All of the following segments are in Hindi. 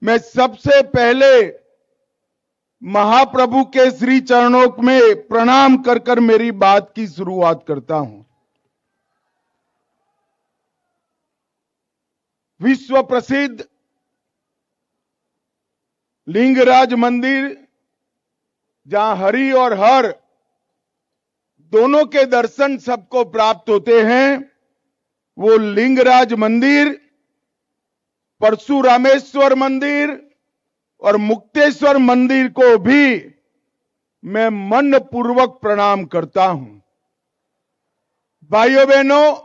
मैं सबसे पहले महाप्रभु के श्री चरणों में प्रणाम कर कर मेरी बात की शुरुआत करता हूं। विश्व प्रसिद्ध लिंगराज मंदिर, जहां हरि और हर दोनों के दर्शन सबको प्राप्त होते हैं, वो लिंगराज मंदिर, परशुरामेश्वर मंदिर और मुक्तेश्वर मंदिर को भी मैं मन पूर्वक प्रणाम करता हूं। भाइयों बहनों,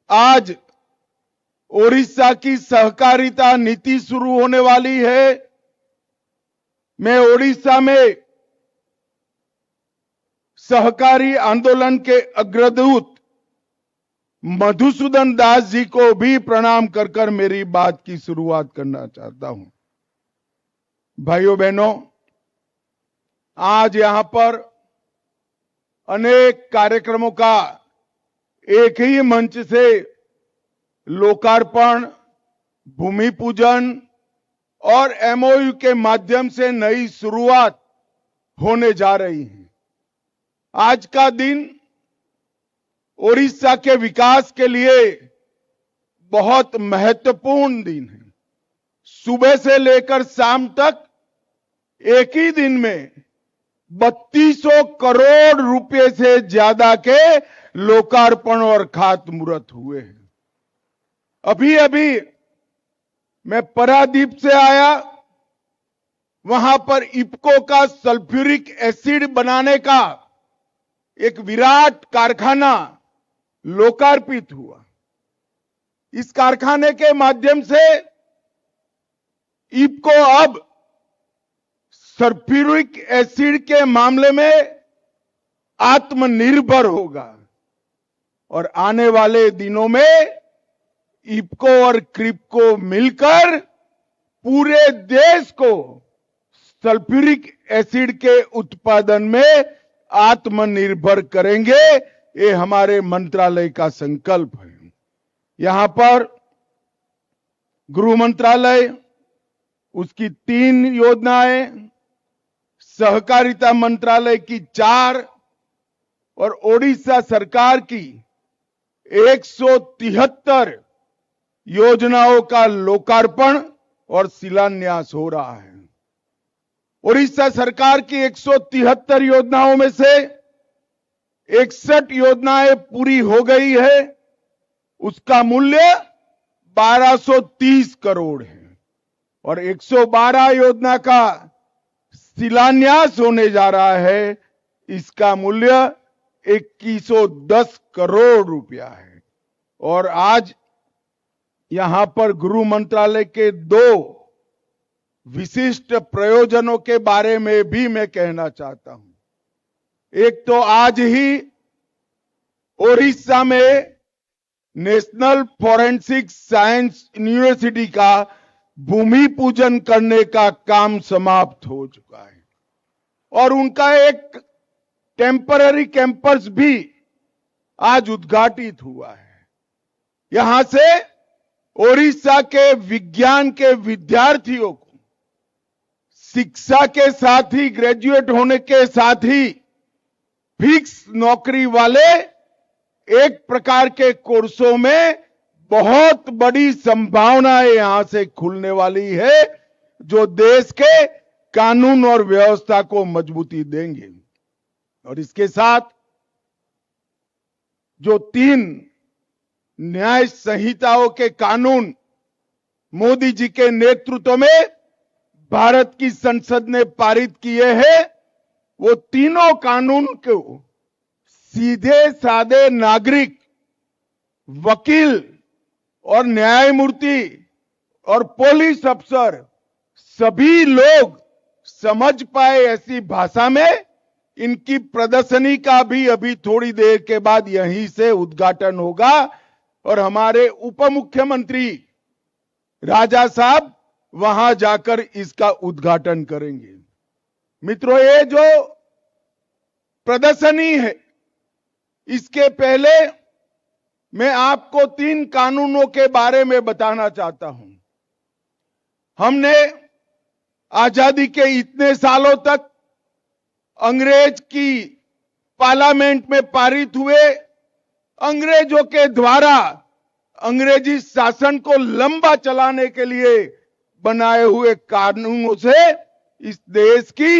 आज ओडिशा की सहकारिता नीति शुरू होने वाली है। मैं ओडिशा में सहकारी आंदोलन के अग्रदूत मधुसूदन दास जी को भी प्रणाम कर कर मेरी बात की शुरुआत करना चाहता हूं। भाइयों बहनों, आज यहां पर अनेक कार्यक्रमों का एक ही मंच से लोकार्पण, भूमि पूजन और एमओयू के माध्यम से नई शुरुआत होने जा रही है। आज का दिन ओडिशा के विकास के लिए बहुत महत्वपूर्ण दिन है। सुबह से लेकर शाम तक एक ही दिन में 3200 करोड़ रुपए से ज्यादा के लोकार्पण और खातमुहूर्त हुए हैं। अभी अभी मैं पारादीप से आया, वहां पर इफ्को का सल्फ्यूरिक एसिड बनाने का एक विराट कारखाना लोकार्पित हुआ। इस कारखाने के माध्यम से इफ्को अब सल्फ्यूरिक एसिड के मामले में आत्मनिर्भर होगा और आने वाले दिनों में इफ्को और क्रिप्को मिलकर पूरे देश को सल्फ्यूरिक एसिड के उत्पादन में आत्मनिर्भर करेंगे। ये हमारे मंत्रालय का संकल्प है। यहां पर गृह मंत्रालय, उसकी 3 योजनाएं, सहकारिता मंत्रालय की 4 और ओडिशा सरकार की 173 योजनाओं का लोकार्पण और शिलान्यास हो रहा है। ओडिशा सरकार की 173 योजनाओं में से 61 योजनाएं पूरी हो गई है। उसका मूल्य 1230 करोड़ है और 112 योजना का शिलान्यास होने जा रहा है। इसका मूल्य 2110 करोड़ रुपया है। और आज यहां पर गृह मंत्रालय के 2 विशिष्ट प्रयोजनों के बारे में भी मैं कहना चाहता हूं। एक तो आज ही ओडिशा में नेशनल फॉरेंसिक साइंस यूनिवर्सिटी का भूमि पूजन करने का काम समाप्त हो चुका है और उनका एक टेम्पररी कैंपस भी आज उद्घाटित हुआ है। यहां से ओडिशा के विज्ञान के विद्यार्थियों को शिक्षा के साथ ही, ग्रेजुएट होने के साथ ही फिक्स नौकरी वाले एक प्रकार के कोर्सों में बहुत बड़ी संभावनाएं यहां से खुलने वाली है, जो देश के कानून और व्यवस्था को मजबूती देंगे। और इसके साथ जो 3 न्याय संहिताओं के कानून मोदी जी के नेतृत्व में भारत की संसद ने पारित किए हैं, वो तीनों कानून को सीधे साधे नागरिक, वकील और न्यायमूर्ति और पुलिस अफसर सभी लोग समझ पाए ऐसी भाषा में इनकी प्रदर्शनी का भी अभी थोड़ी देर के बाद यहीं से उद्घाटन होगा और हमारे उप मुख्यमंत्री राजा साहब वहां जाकर इसका उद्घाटन करेंगे। मित्रों, ये जो प्रदर्शनी है, इसके पहले मैं आपको 3 कानूनों के बारे में बताना चाहता हूं। हमने आजादी के इतने सालों तक अंग्रेज की पार्लियामेंट में पारित हुए अंग्रेजों के द्वारा अंग्रेजी शासन को लंबा चलाने के लिए बनाए हुए कानूनों से इस देश की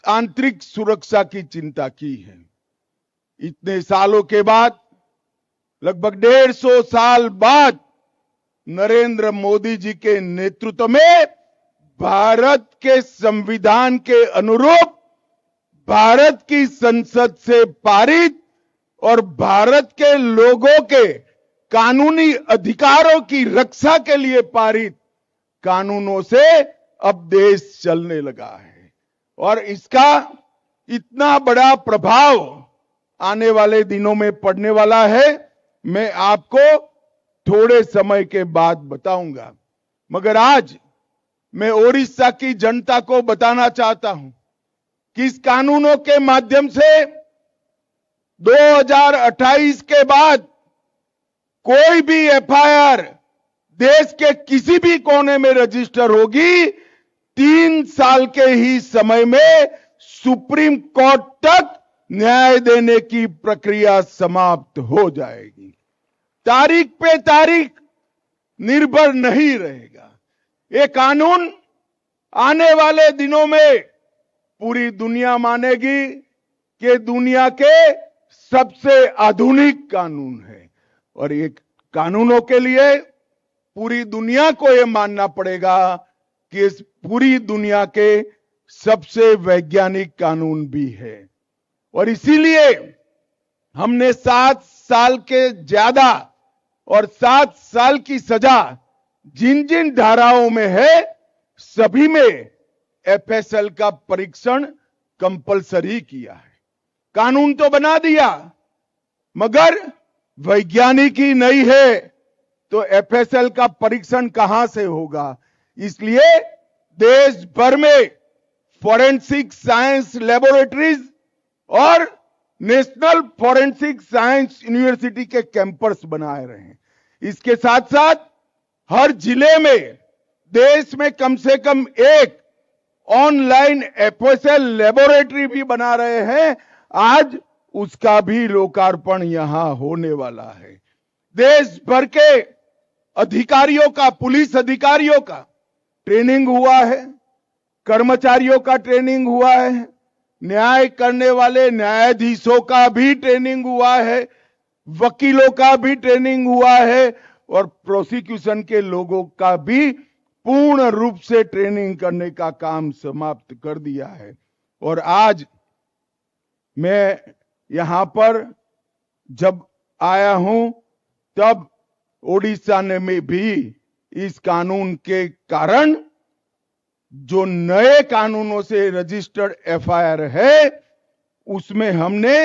आंतरिक सुरक्षा की चिंता की है। इतने सालों के बाद, लगभग 150 साल बाद, नरेंद्र मोदी जी के नेतृत्व में भारत के संविधान के अनुरूप भारत की संसद से पारित और भारत के लोगों के कानूनी अधिकारों की रक्षा के लिए पारित कानूनों से अब देश चलने लगा है और इसका इतना बड़ा प्रभाव आने वाले दिनों में पड़ने वाला है, मैं आपको थोड़े समय के बाद बताऊंगा। मगर आज मैं ओडिशा की जनता को बताना चाहता हूं कि इस कानूनों के माध्यम से 2028 के बाद कोई भी एफआईआर देश के किसी भी कोने में रजिस्टर होगी, 3 साल के ही समय में सुप्रीम कोर्ट तक न्याय देने की प्रक्रिया समाप्त हो जाएगी। तारीख पे तारीख निर्भर नहीं रहेगा। ये कानून आने वाले दिनों में पूरी दुनिया मानेगी कि दुनिया के सबसे आधुनिक कानून है और ये कानूनों के लिए पूरी दुनिया को ये मानना पड़ेगा कि इस पूरी दुनिया के सबसे वैज्ञानिक कानून भी है। और इसीलिए हमने 7 साल के ज्यादा और 7 साल की सजा जिन जिन धाराओं में है, सभी में एफएसएल का परीक्षण कंपलसरी किया है। कानून तो बना दिया, मगर वैज्ञानिक ही नहीं है तो एफएसएल का परीक्षण कहां से होगा। इसलिए देश भर में फॉरेंसिक साइंस लैबोरेटरीज और नेशनल फॉरेंसिक साइंस यूनिवर्सिटी के कैंपस बनाए रहे हैं। इसके साथ साथ हर जिले में देश में कम से कम एक ऑनलाइन एफएसएल लैबोरेटरी भी बना रहे हैं। आज उसका भी लोकार्पण यहां होने वाला है। देश भर के अधिकारियों का, पुलिस अधिकारियों का ट्रेनिंग हुआ है, कर्मचारियों का ट्रेनिंग हुआ है, न्याय करने वाले न्यायाधीशों का भी ट्रेनिंग हुआ है, वकीलों का भी ट्रेनिंग हुआ है और प्रोसिक्यूशन के लोगों का भी पूर्ण रूप से ट्रेनिंग करने का काम समाप्त कर दिया है। और आज मैं यहां पर जब आया हूं तब ओडिशा ने में भी इस कानून के कारण जो नए कानूनों से रजिस्टर्ड एफआईआर है उसमें हमने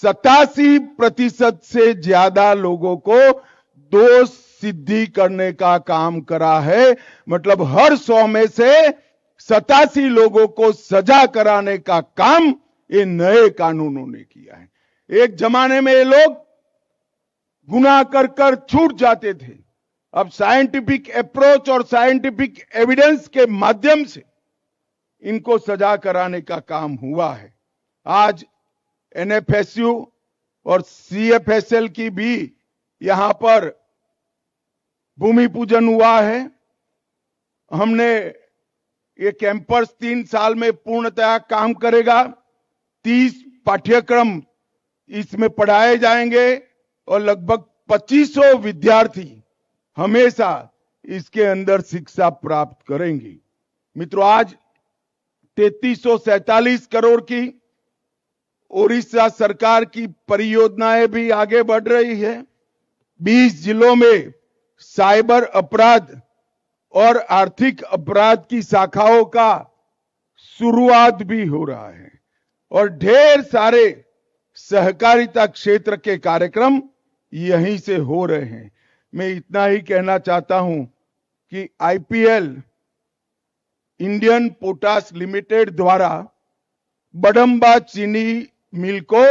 87% से ज्यादा लोगों को दोष सिद्धि करने का काम करा है। मतलब हर 100 में से 87 लोगों को सजा कराने का काम ये नए कानूनों ने किया है। एक जमाने में ये लोग गुनाह कर कर छूट जाते थे, अब साइंटिफिक अप्रोच और साइंटिफिक एविडेंस के माध्यम से इनको सजा कराने का काम हुआ है। आज एनएफएसयू और सीएफएसएल की भी यहां पर भूमि पूजन हुआ है। हमने ये कैंपस 3 साल में पूर्णतः काम करेगा। 30 पाठ्यक्रम इसमें पढ़ाए जाएंगे और लगभग 2500 विद्यार्थी हमेशा इसके अंदर शिक्षा प्राप्त करेंगे। मित्रों, आज 3347 करोड़ की ओडिशा सरकार की परियोजनाएं भी आगे बढ़ रही है। 20 जिलों में साइबर अपराध और आर्थिक अपराध की शाखाओं का शुरुआत भी हो रहा है और ढेर सारे सहकारिता क्षेत्र के कार्यक्रम यहीं से हो रहे हैं। मैं इतना ही कहना चाहता हूं कि आईपीएल इंडियन पोटाश लिमिटेड द्वारा बडंबा चीनी मिल को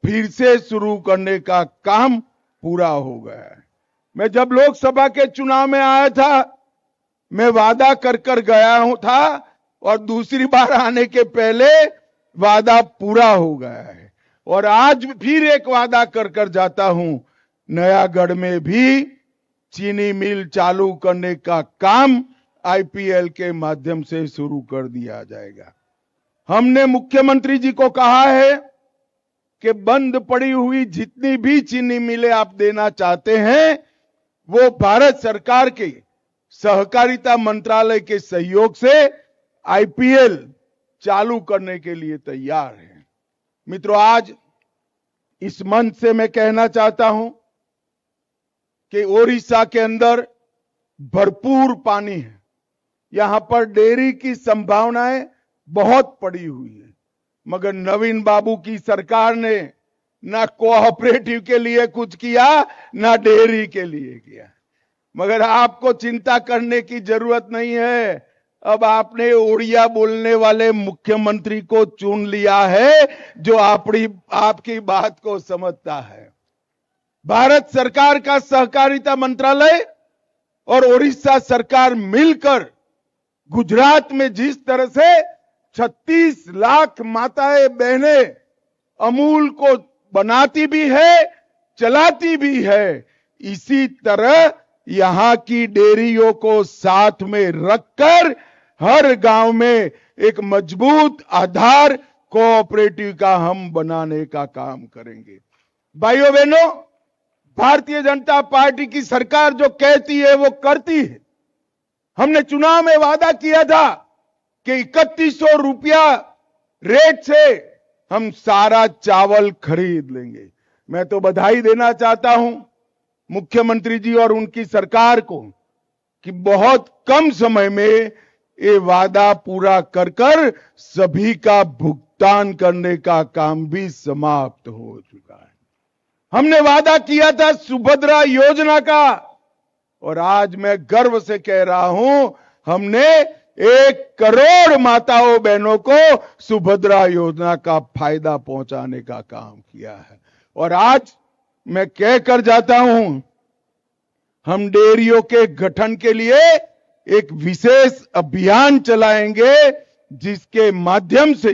फिर से शुरू करने का काम पूरा हो गया है। मैं जब लोकसभा के चुनाव में आया था मैं वादा कर गया हूं था और दूसरी बार आने के पहले वादा पूरा हो गया है और आज फिर एक वादा कर जाता हूं। नयागढ़ में भी चीनी मिल चालू करने का काम आईपीएल के माध्यम से शुरू कर दिया जाएगा। हमने मुख्यमंत्री जी को कहा है कि बंद पड़ी हुई जितनी भी चीनी मिलें आप देना चाहते हैं वो भारत सरकार के सहकारिता मंत्रालय के सहयोग से आईपीएल चालू करने के लिए तैयार है। मित्रों, आज इस मंच से मैं कहना चाहता हूं कि ओडिशा के अंदर भरपूर पानी है, यहां पर डेयरी की संभावनाएं बहुत पड़ी हुई है, मगर नवीन बाबू की सरकार ने ना कोऑपरेटिव के लिए कुछ किया ना डेयरी के लिए किया। मगर आपको चिंता करने की जरूरत नहीं है, अब आपने ओडिया बोलने वाले मुख्यमंत्री को चुन लिया है जो आपकी बात को समझता है। भारत सरकार का सहकारिता मंत्रालय और ओडिशा सरकार मिलकर गुजरात में जिस तरह से 36 लाख माताएं बहनें अमूल को बनाती भी है चलाती भी है, इसी तरह यहां की डेयरियों को साथ में रखकर हर गांव में एक मजबूत आधार कोऑपरेटिव का हम बनाने का काम करेंगे। भाइयों बहनों, भारतीय जनता पार्टी की सरकार जो कहती है वो करती है। हमने चुनाव में वादा किया था कि 3100 रुपया रेट से हम सारा चावल खरीद लेंगे। मैं तो बधाई देना चाहता हूं मुख्यमंत्री जी और उनकी सरकार को कि बहुत कम समय में ये वादा पूरा कर सभी का भुगतान करने का काम भी समाप्त हो चुका है। हमने वादा किया था सुभद्रा योजना का और आज मैं गर्व से कह रहा हूं हमने 1 करोड़ माताओं बहनों को सुभद्रा योजना का फायदा पहुंचाने का काम किया है। और आज मैं कह कर जाता हूं हम डेयरियों के गठन के लिए एक विशेष अभियान चलाएंगे जिसके माध्यम से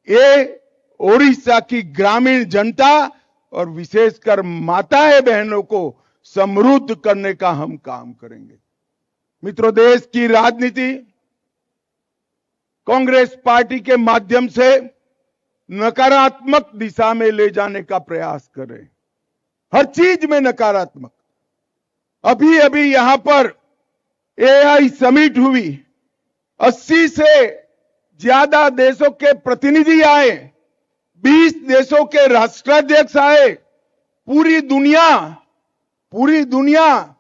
ये ओडिशा की ग्रामीण जनता और विशेषकर माताएं बहनों को समृद्ध करने का हम काम करेंगे। मित्रों, देश की राजनीति कांग्रेस पार्टी के माध्यम से नकारात्मक दिशा में ले जाने का प्रयास कर रहे हैं, हर चीज में नकारात्मक। अभी अभी यहां पर एआई समिट हुई, 80 से ज्यादा देशों के प्रतिनिधि आए, 20 देशों के राष्ट्राध्यक्ष आए। पूरी दुनिया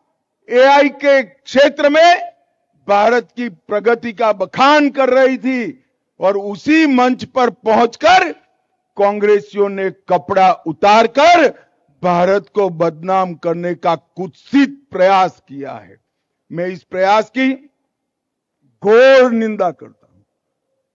एआई के क्षेत्र में भारत की प्रगति का बखान कर रही थी और उसी मंच पर पहुंचकर कांग्रेसियों ने कपड़ा उतारकर भारत को बदनाम करने का कुत्सित प्रयास किया है। मैं इस प्रयास की घोर निंदा करता हूं।